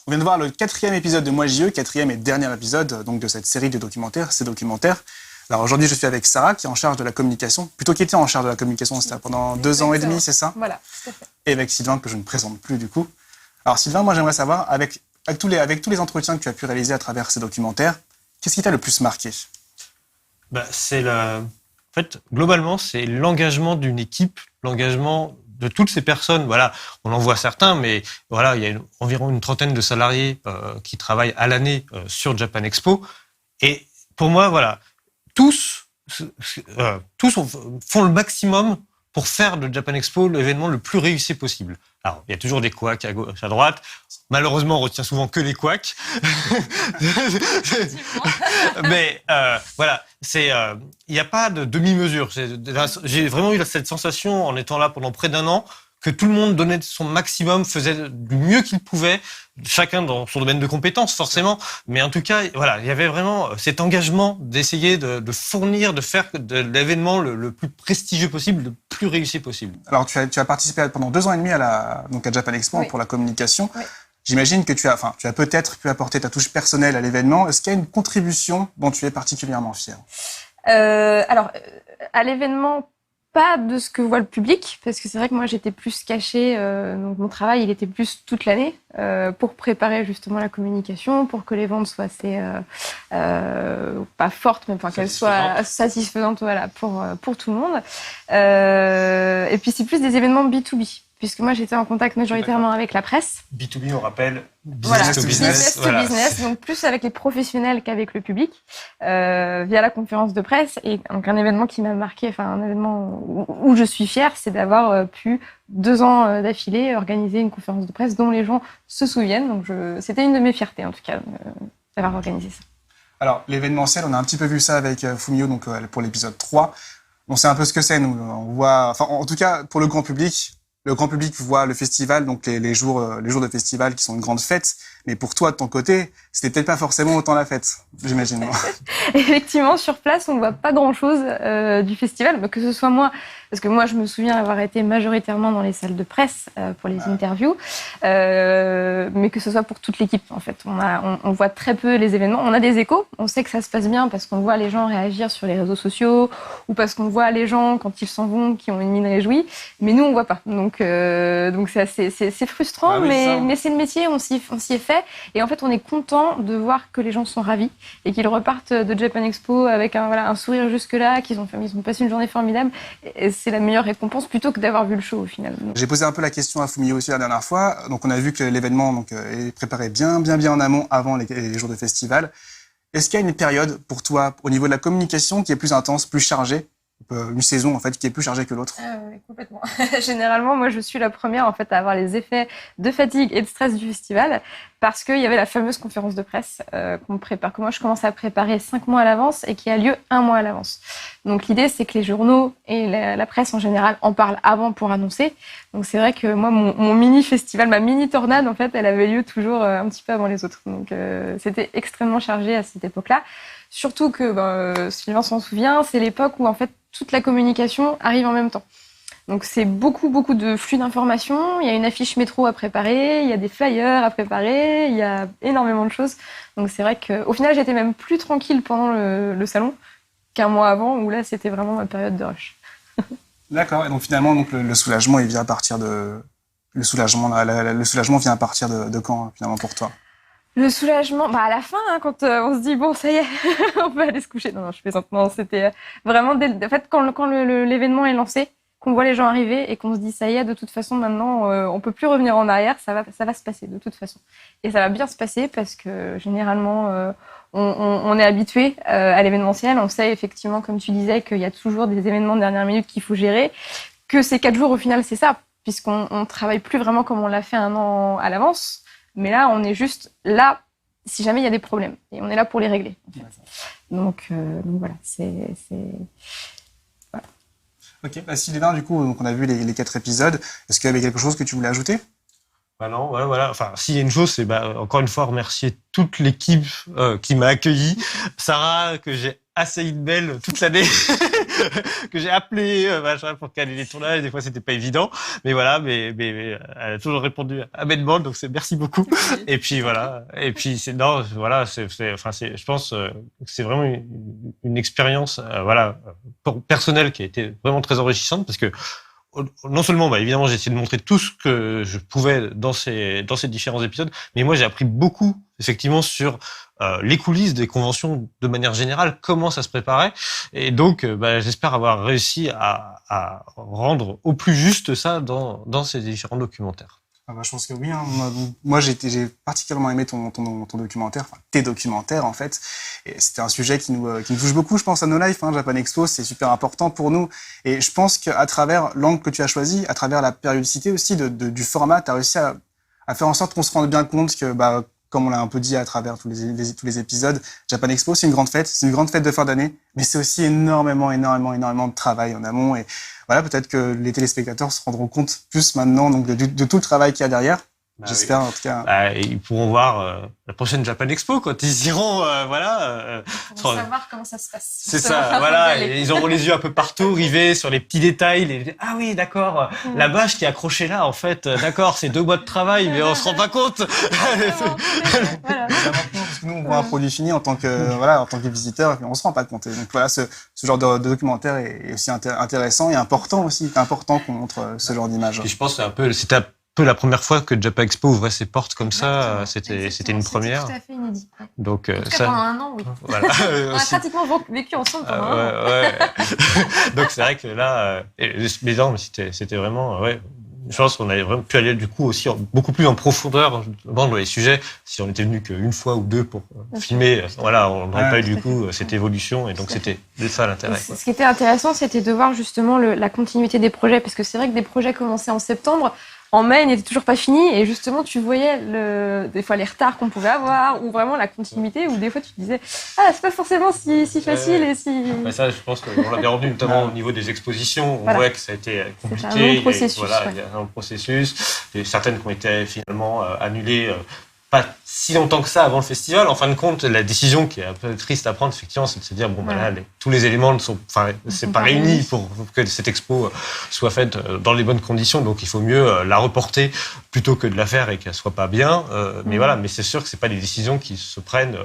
On vient de voir le 4e épisode de Moi JE, 4e et dernier épisode donc de cette série de documentaires, ces documentaires. Alors aujourd'hui, je suis avec Sarah qui est en charge de la communication, plutôt qui était en charge de la communication, c'était pendant 2 ans et demi, c'est ça? Voilà, tout à fait. Et avec Sylvain, que je ne présente plus du coup. Alors Sylvain, moi j'aimerais savoir, avec tous les entretiens que tu as pu réaliser à travers ces documentaires, qu'est-ce qui t'a le plus marqué? En fait, globalement, c'est l'engagement d'une équipe, l'engagement de toutes ces personnes. Voilà, on en voit certains, mais voilà, il y a environ une trentaine de salariés qui travaillent à l'année sur Japan Expo. Et pour moi, voilà, tous font le maximum pour faire de Japan Expo l'événement le plus réussi possible. Alors, il y a toujours des couacs à gauche, à droite. Malheureusement, on retient souvent que les couacs. Mais voilà, il n'y a pas de demi-mesure. J'ai vraiment eu cette sensation, en étant là pendant près d'1 an, que tout le monde donnait son maximum, faisait du mieux qu'il pouvait, chacun dans son domaine de compétences, forcément. Mais en tout cas, voilà, il y avait vraiment cet engagement d'essayer de fournir, de faire de l'événement le plus prestigieux possible, le plus réussi possible. Alors, tu as participé pendant 2 ans et demi à Japan Expo pour la communication. Oui. J'imagine que tu as peut-être pu apporter ta touche personnelle à l'événement. Est-ce qu'il y a une contribution dont tu es particulièrement fière? Alors, à l'événement, pas de ce que voit le public, parce que c'est vrai que moi j'étais plus cachée, donc mon travail il était plus toute l'année pour préparer justement la communication, pour que les ventes soient assez pas fortes, mais enfin qu'elles soient satisfaisantes, voilà, pour tout le monde. Et puis c'est plus des événements B2B. Puisque moi, j'étais en contact majoritairement avec la presse. B2B, on rappelle, business to business, donc plus avec les professionnels qu'avec le public, via la conférence de presse. Et donc un événement qui m'a marqué, enfin un événement où je suis fière, c'est d'avoir pu 2 ans d'affilée organiser une conférence de presse dont les gens se souviennent. Donc c'était une de mes fiertés, en tout cas, d'avoir organisé ça. Alors, l'événementiel, on a un petit peu vu ça avec Fumio, donc pour l'épisode 3. On sait un peu ce que c'est, nous. On voit, enfin, en tout cas, pour le grand public, voit le festival, donc les jours de festival qui sont une grande fête. Mais pour toi, de ton côté, c'était peut-être pas forcément autant la fête, j'imagine. Effectivement, sur place, on ne voit pas grand-chose du festival, mais que ce soit moi, parce que moi, je me souviens avoir été majoritairement dans les salles de presse pour les interviews, mais que ce soit pour toute l'équipe, en fait. On voit très peu les événements. On a des échos, on sait que ça se passe bien parce qu'on voit les gens réagir sur les réseaux sociaux ou parce qu'on voit les gens, quand ils s'en vont, qui ont une mine réjouie, mais nous, on voit pas. Donc c'est frustrant, mais c'est le métier, on s'y est fait. Et en fait, on est content de voir que les gens sont ravis et qu'ils repartent de Japan Expo avec un sourire jusque-là, qu'ils ont passé une journée formidable. Et c'est la meilleure récompense plutôt que d'avoir vu le show au final. J'ai posé un peu la question à Fumio aussi la dernière fois. Donc, on a vu que l'événement est préparé bien en amont avant les jours de festival. Est-ce qu'il y a une période pour toi, au niveau de la communication, qui est plus intense, plus chargée? Une saison en fait qui est plus chargée que l'autre. Oui, complètement. Généralement, moi, je suis la première en fait à avoir les effets de fatigue et de stress du festival parce qu'il y avait la fameuse conférence de presse qu'on prépare, que moi je commence à préparer 5 mois à l'avance et qui a lieu 1 mois à l'avance. Donc l'idée, c'est que les journaux et la presse en général en parlent avant pour annoncer. Donc c'est vrai que moi, mon mini festival, ma mini tornade, en fait, elle avait lieu toujours un petit peu avant les autres. Donc c'était extrêmement chargé à cette époque-là. Surtout que, Sylvain s'en souvient, c'est l'époque où en fait toute la communication arrive en même temps. Donc c'est beaucoup de flux d'informations, il y a une affiche métro à préparer, il y a des flyers à préparer, il y a énormément de choses. Donc c'est vrai qu'au final j'étais même plus tranquille pendant le salon qu'1 mois avant, où là c'était vraiment ma période de rush. D'accord, et donc finalement le soulagement il vient à partir de... Le soulagement vient à partir de quand finalement pour toi? Le soulagement, à la fin, hein, quand on se dit bon, ça y est, on peut aller se coucher. Non, je plaisante. Non, c'était vraiment en fait quand l'événement est lancé, qu'on voit les gens arriver et qu'on se dit ça y est, de toute façon maintenant, on peut plus revenir en arrière, ça va se passer de toute façon. Et ça va bien se passer parce que généralement, on est habitué à l'événementiel. On sait effectivement, comme tu disais, qu'il y a toujours des événements de dernière minute qu'il faut gérer. Que ces 4 jours, au final, c'est ça, puisqu'on travaille plus vraiment comme on l'a fait 1 an à l'avance. Mais là, on est juste là si jamais il y a des problèmes. Et on est là pour les régler. En fait. Donc voilà, voilà. Ok, Sylvain, du coup, on a vu les 4 épisodes. Est-ce qu'il y avait quelque chose que tu voulais ajouter? Bah non, voilà. Enfin, s'il y a une chose, c'est encore une fois remercier toute l'équipe qui m'a accueilli. Sarah, que j'ai assailli de belle toute l'année, que j'ai appelé machin pour caler les tournages. Des fois, c'était pas évident, mais voilà, mais elle a toujours répondu à mes demandes, donc merci beaucoup. Et puis voilà. Et puis je pense que c'est vraiment une expérience personnelle qui a été vraiment très enrichissante parce que non seulement, évidemment, j'ai essayé de montrer tout ce que je pouvais dans ces différents épisodes, mais moi, j'ai appris beaucoup, effectivement, sur les coulisses des conventions de manière générale, comment ça se préparait. Et donc, j'espère avoir réussi à rendre au plus juste ça dans ces différents documentaires. Ah bah, je pense que oui. Hein. Moi, j'ai particulièrement aimé ton documentaire, enfin tes documentaires en fait. Et c'était un sujet qui nous touche beaucoup, je pense, à No Life. Hein. Japan Expo, c'est super important pour nous. Et je pense qu'à travers l'angle que tu as choisi, à travers la périodicité aussi du format, tu as réussi à faire en sorte qu'on se rende bien compte que, comme on l'a un peu dit à travers tous les épisodes, Japan Expo, c'est une grande fête. C'est une grande fête de fin d'année, mais c'est aussi énormément de travail en amont. Et voilà, peut-être que les téléspectateurs se rendront compte plus maintenant donc de tout le travail qu'il y a derrière. J'espère, en tout cas. Ils pourront voir la prochaine Japan Expo quand ils iront, pour savoir comment ça se passe. C'est ça, voilà. Et ils auront les yeux un peu partout, rivés sur les petits détails. Ah oui, d'accord. La bâche qui est accrochée là, en fait, d'accord, c'est 2 mois de travail, mais on se rend pas compte. Voilà. Parce que nous, on voit un produit fini en tant que visiteur, et on se rend pas compte. Et donc voilà, ce genre de documentaire est aussi intéressant et important aussi. C'est important qu'on montre ce genre d'image. Et je pense que c'était un peu la première fois que Japan Expo ouvrait ses portes comme ça. C'était une première. C'était tout à fait inédit. Ouais. Donc, en tout cas, pendant 1 an, oui. Voilà. On a pratiquement vécu ensemble pendant 1 an. Ouais. Donc c'est vrai que là, c'était vraiment, je pense qu'on avait vraiment pu aller du coup aussi beaucoup plus en profondeur dans les sujets. Si on était venu qu'une fois ou 2 pour filmer, on n'aurait pas eu du coup cette évolution et donc c'était ça l'intérêt. Ce qui était intéressant, c'était de voir justement la continuité des projets, parce que c'est vrai que des projets commençaient en septembre. En mai, il n'était toujours pas fini, et justement, tu voyais des fois les retards qu'on pouvait avoir, ou vraiment la continuité, où des fois tu te disais, c'est pas forcément si facile et si. Ça, je pense qu'on l'avait rendu notamment au niveau des expositions. On voit que ça a été compliqué. C'est un long processus. Il y a un processus. Et certaines qui ont été finalement annulées. Pas si longtemps que ça avant le festival. En fin de compte, la décision qui est un peu triste à prendre, effectivement, c'est de se dire tous les éléments c'est pas réuni pour que cette expo soit faite dans les bonnes conditions. Donc, il faut mieux la reporter plutôt que de la faire et qu'elle soit pas bien. Mais c'est sûr que c'est pas des décisions qui se prennent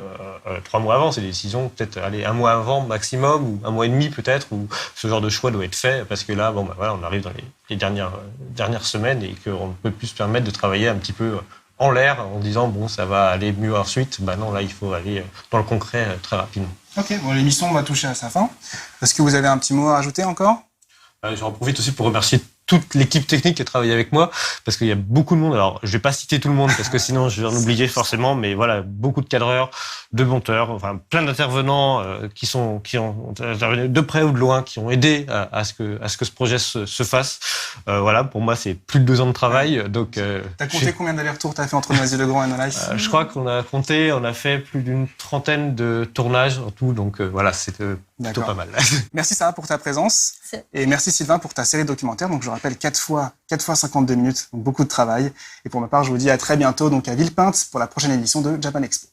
3 mois avant. C'est des décisions peut-être 1 mois avant maximum ou 1 mois et demi peut-être où ce genre de choix doit être fait parce que là, on arrive dans les dernières semaines et qu'on ne peut plus se permettre de travailler un petit peu en l'air en disant ça va aller mieux ensuite. Non, là il faut aller dans le concret très rapidement. Ok, l'émission va toucher à sa fin. Est-ce que vous avez un petit mot à ajouter encore? J'en profite aussi pour remercier toute l'équipe technique qui a travaillé avec moi, parce qu'il y a beaucoup de monde. Alors, je vais pas citer tout le monde, parce que sinon je vais en oublier forcément, mais voilà, beaucoup de cadreurs, de monteurs, plein d'intervenants qui ont intervenu de près ou de loin, qui ont aidé à ce que ce projet se fasse. Pour moi, c'est plus de 2 ans de travail. Donc, t'as compté combien d'allers-retours t'as fait entre Noisy-le-Grand et No Life? Je crois qu'on a compté, on a fait plus d'une 30aine de tournages en tout, donc c'est plutôt pas mal. Merci Sarah pour ta présence. Et merci Sylvain pour ta série documentaire. Donc je rappelle 4 fois 52 minutes, donc beaucoup de travail. Et pour ma part, je vous dis à très bientôt donc à Villepinte pour la prochaine édition de Japan Expo.